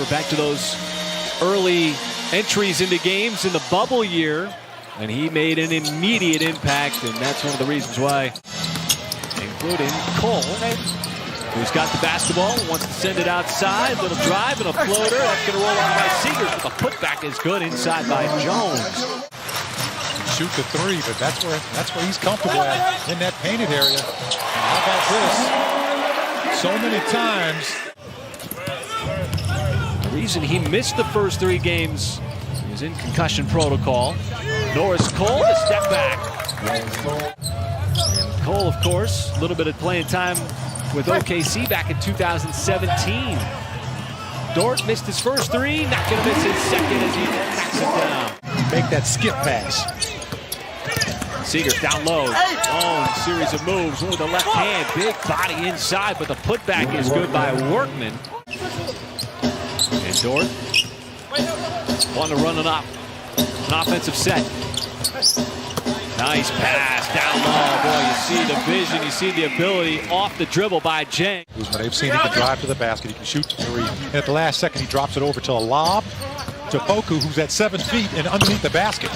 Remember back to those early entries into games in the bubble year, and he made an immediate impact, and that's one of the reasons why, including Cole, who's got the basketball, wants to send it outside, little drive and a floater, that's going to roll on by Seegers, but the putback is good inside by Jones. Shoot the three, but that's where he's comfortable at, in that painted area. And how about this? So many times. The reason he missed the first 3 games is in concussion protocol. Norris Cole, a step back. And Cole, of course, a little bit of playing time with OKC back in 2017. Dort missed his first 3, not going to miss his second as he knocks it down. Make that skip pass. Seegers down low. Long series of moves with the left hand. Big body inside, but the putback is good by Workman. And Dort want to run it up. An offensive set. Nice pass down low. Boy, you see the vision, you see the ability off the dribble by Jang. They've seen he can drive to the basket, he can shoot the 3. And at the last second, he drops it over to a lob to Poku, who's at 7 feet and underneath the basket.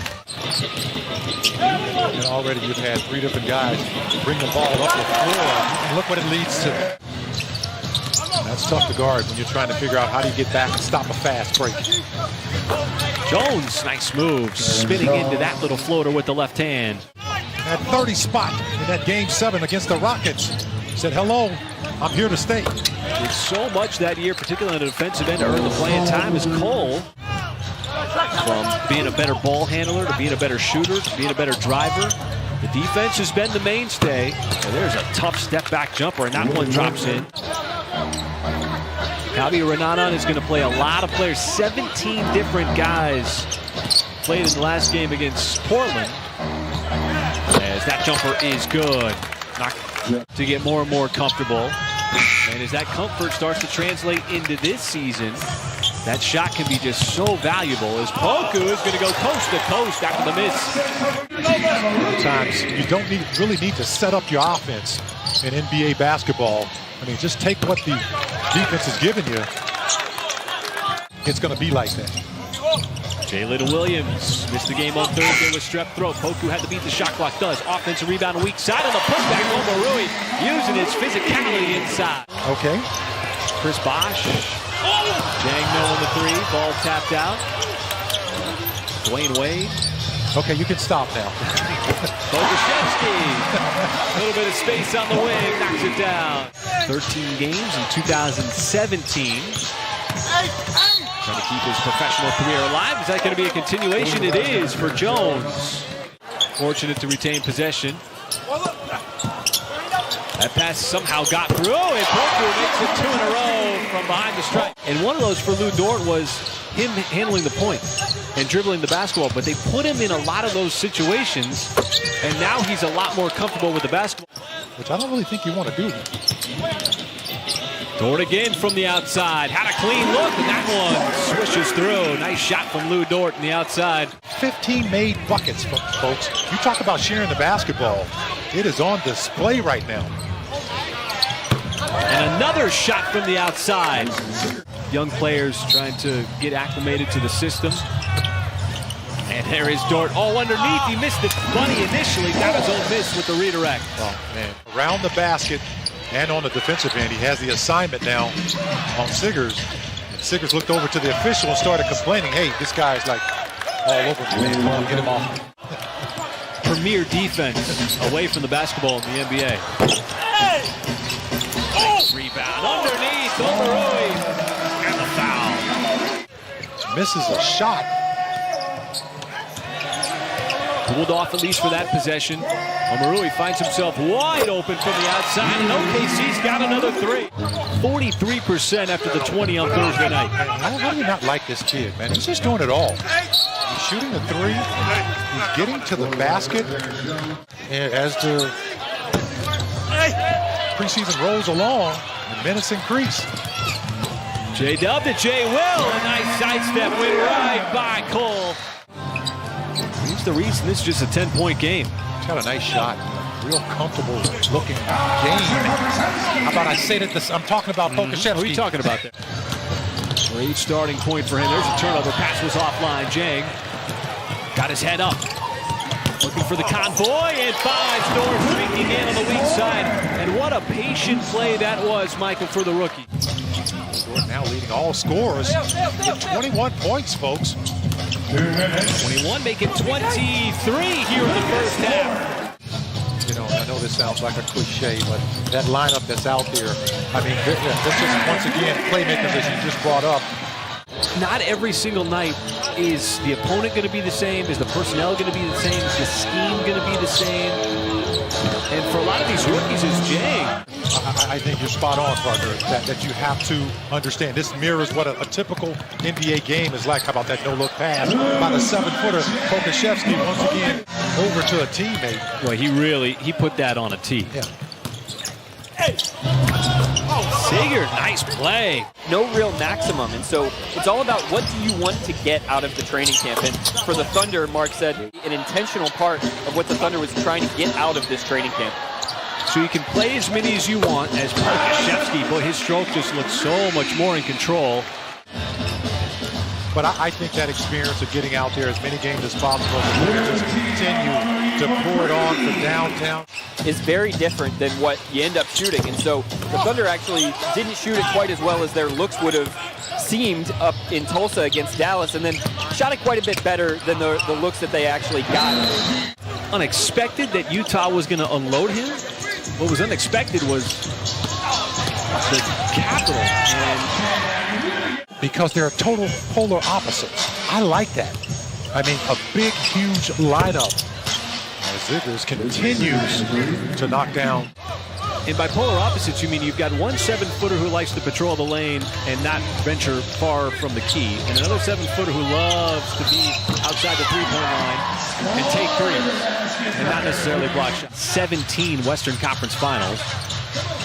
And already you've had 3 different guys bring the ball up the floor. And look what it leads to. That's tough to guard when you're trying to figure out how do you get back and stop a fast break. Jones, nice move, spinning into that little floater with the left hand. That 30 spot in that Game 7 against the Rockets. Said, hello, I'm here to stay. Did so much that year, particularly on the defensive end, to earn the playing time as Cole. From being a better ball handler to being a better shooter to being a better driver. The defense has been the mainstay. And there's a tough step back jumper, and that one drops in. Kabi Renanan is going to play a lot of players. 17 different guys played in the last game against Portland. As that jumper is good. Not to get more and more comfortable. And as that comfort starts to translate into this season, that shot can be just so valuable as Poku is going to go coast to coast after the miss. Sometimes you don't really need to set up your offense in NBA basketball. I mean, just take what the defense is giving you. It's going to be like that. Jalen Williams missed the game on Thursday with strep throat. Poku had to beat the shot clock. Does. Offensive rebound, weak side on the putback. Omarui using his physicality inside. Okay. Chris Bosh. Jang no on the 3. Ball tapped out. Dwayne Wade. Okay, you can stop now. Bogashevsky. A little bit of space on the wing. Knocks it down. 13 games in 2017. Trying to keep his professional career alive. Is that going to be a continuation? It is for Jones. Fortunate to retain possession. That pass somehow got through, and Poku makes it 2 in a row from behind the stripe. And one of those for Lou Dort was him handling the point and dribbling the basketball, but they put him in a lot of those situations, and now he's a lot more comfortable with the basketball. Which I don't really think you want to do. Dort again from the outside. Had a clean look, and that one swishes through. Nice shot from Lou Dort on the outside. 15 made buckets, folks. You talk about sharing the basketball. It is on display right now. And another shot from the outside. Young players trying to get acclimated to the system. And there is Dort. Oh, underneath. He missed the bunny initially. Got his own miss with the redirect. Oh, man. Around the basket and on the defensive end, he has the assignment now on Seegers. And Seegers looked over to the official and started complaining, hey, this guy's like all over me. Come on, get him off. Premier defense away from the basketball in the NBA. Hey! Nice rebound underneath. Omarui. And the foul. Misses a shot. Pulled off at least for that possession. Omarui finds himself wide open from the outside, and OKC's got another 3. 43% after the 20 on Thursday night. How do you not like this kid, man? He's just doing it all. He's shooting the 3. He's getting to the basket. And as the preseason rolls along, the minutes increase. J-Dub to J. Will. A nice sidestep win right by Cole. He's the reason this is just a 10-point game. He's got a nice shot. Real comfortable looking game. How about I say that I'm talking about Bogashevsky. Who are you talking about there? Great starting point for him. There's a turnover. Pass was offline. Jang got his head up. Looking for the convoy and finds North streaking in on the weak side. And what a patient play that was, Michael, for the rookie. Now leading all scorers with 21 points, folks. 21, making 23 here in the first half. You know, I know this sounds like a cliche, but that lineup that's out there, I mean, that's just, once again, playmakers as you just brought up. Not every single night is the opponent going to be the same, is the personnel going to be the same, is the scheme going to be the same. And for a lot of these rookies, it's Jang. I think you're spot on, partner, that you have to understand. This mirrors what a typical NBA game is like. How about that no-look pass? About a 7-footer, Pokashevsky once again over to a teammate. Well, he put that on a tee. Yeah. Hey. Sigurd, nice play. No real maximum, and so it's all about what do you want to get out of the training camp. And for the Thunder, Mark said, an intentional part of what the Thunder was trying to get out of this training camp. So you can play as many as you want as Pokashevsky, but his stroke just looks so much more in control. But I think that experience of getting out there as many games as possible and just continue to pour it on for downtown is very different than what you end up shooting. And so the Thunder actually didn't shoot it quite as well as their looks would have seemed up in Tulsa against Dallas, and then shot it quite a bit better than the looks that they actually got. Unexpected that Utah was going to unload him. What was unexpected was the Capitol. And because they're total polar opposites. I like that. I mean, a big, huge lineup as Ziggers continues to knock down. And by polar opposites, you mean you've got one 7-footer who likes to patrol the lane and not venture far from the key, and another 7-footer who loves to be outside the three-point line and take threes and not necessarily block shots. 17 Western Conference Finals.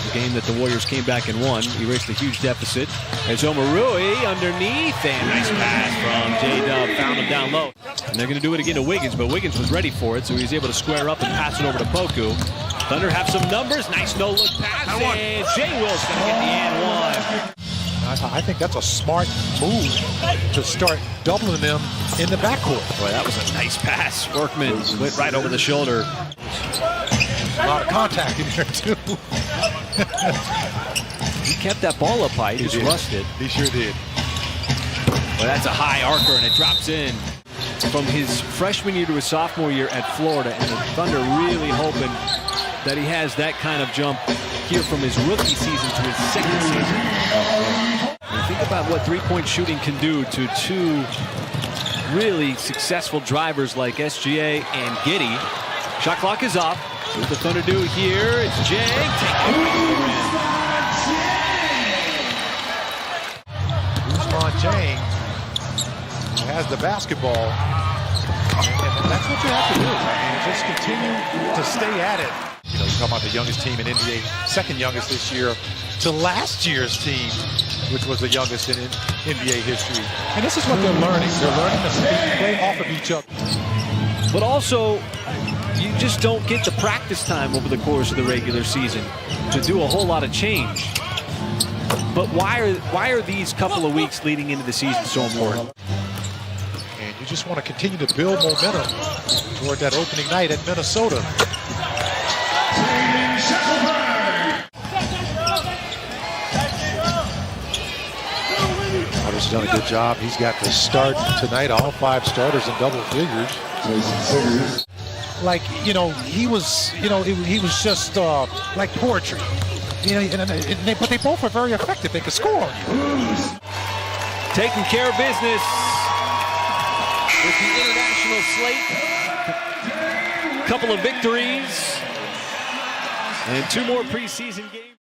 The game that the Warriors came back and won, erased a huge deficit. As Omarui underneath, and nice pass from J-Dub, found him down low. And they're going to do it again to Wiggins, but Wiggins was ready for it, so he was able to square up and pass it over to Poku. Thunder have some numbers, nice no-look pass, and Jay Will's going to get the and one. I think that's a smart move to start doubling them in the backcourt. Boy, that was a nice pass. Workman went right over the shoulder. A lot of contact in there, too. He kept that ball up high, he just rushed it. He sure did. Well, that's a high arcer, and it drops in. From his freshman year to his sophomore year at Florida, and the Thunder really hoping that he has that kind of jump here from his rookie season to his second season. And think about what three-point shooting can do to two really successful drivers like SGA and Giddey. Shot clock is off. What the Thunder do here? It's Jang. Take it. Usman Jang has the basketball, and that's what you have to do. I mean, just continue to stay at it. You know, you're talking about the youngest team in NBA, second youngest this year, to last year's team, which was the youngest in NBA history. And this is what they're learning. They're learning to play off of each other. But also, you just don't get the practice time over the course of the regular season to do a whole lot of change. But why are these couple of weeks leading into the season so important? And you just want to continue to build momentum toward that opening night at Minnesota. Carter's done a good job. He's got to start tonight, all 5 starters in double figures. Like, you know, he was just like poetry. You know, but they both are very effective. They can score on you. Taking care of business with the international slate. Couple of victories and 2 more preseason games.